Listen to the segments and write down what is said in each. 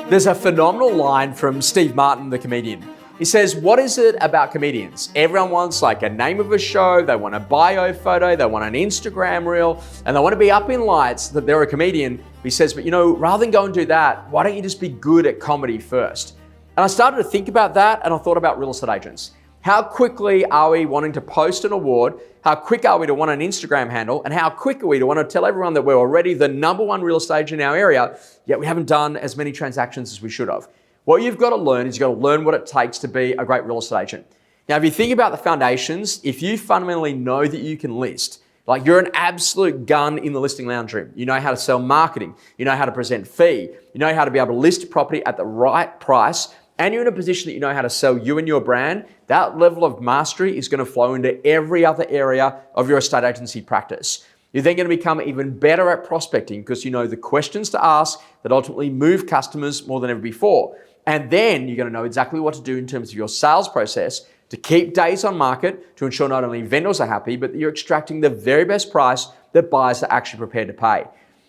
There's a phenomenal line from Steve Martin, the comedian. He says, what is it about comedians? Everyone wants like a name of a show, they want a bio photo, they want an Instagram reel, and they want to be up in lights that they're a comedian. He says, but rather than go and do that, why don't you just be good at comedy first? And I started to think about that, and I thought about real estate agents. How quickly are we wanting to post an award? How quick are we to want an Instagram handle? And how quick are we to want to tell everyone that we're already the #1 real estate agent in our area, yet we haven't done as many transactions as we should have? What you've got to learn is you've got to learn what it takes to be a great real estate agent. Now, if you think about the foundations, if you fundamentally know that you can list, like you're an absolute gun in the listing lounge room. You know how to sell marketing. You know how to present fee. You know how to be able to list a property at the right price. And you're in a position that you know how to sell you and your brand. That level of mastery is going to flow into every other area of your estate agency practice. You're then going to become even better at prospecting because you know the questions to ask that ultimately move customers more than ever before. And then you're going to know exactly what to do in terms of your sales process to keep days on market to ensure not only vendors are happy, but that you're extracting the very best price that buyers are actually prepared to pay.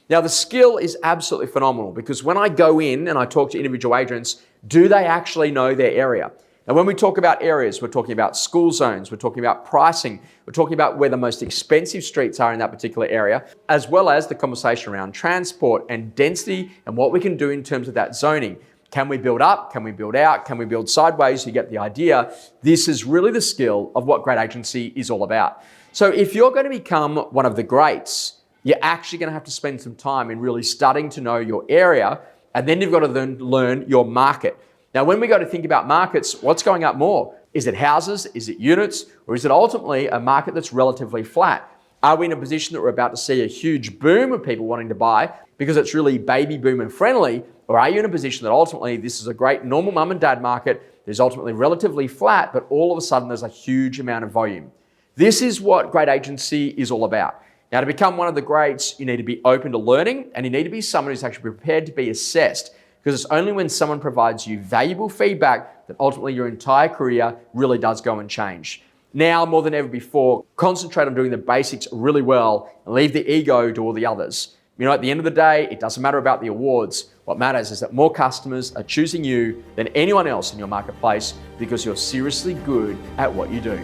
Now, the skill is absolutely phenomenal because when I go in and I talk to individual agents, do they actually know their area? Now, when we talk about areas, we're talking about school zones, we're talking about pricing, we're talking about where the most expensive streets are in that particular area, as well as the conversation around transport and density and what we can do in terms of that zoning. Can we build up? Can we build out? Can we build sideways? You get the idea. This is really the skill of what great agency is all about. So if you're going to become one of the greats, you're actually going to have to spend some time in really studying to know your area, and then you've got to then learn your market. Now, when we go to think about markets, what's going up more? Is it houses? Is it units? Or is it ultimately a market that's relatively flat? Are we in a position that we're about to see a huge boom of people wanting to buy because it's really baby boomer friendly? Or are you in a position that ultimately this is a great normal mum and dad market, there's ultimately relatively flat, but all of a sudden there's a huge amount of volume? This is what great agency is all about. Now, to become one of the greats, you need to be open to learning and you need to be someone who's actually prepared to be assessed, because it's only when someone provides you valuable feedback that ultimately your entire career really does go and change. Now, more than ever before, concentrate on doing the basics really well and leave the ego to all the others. At the end of the day, it doesn't matter about the awards. What matters is that more customers are choosing you than anyone else in your marketplace because you're seriously good at what you do.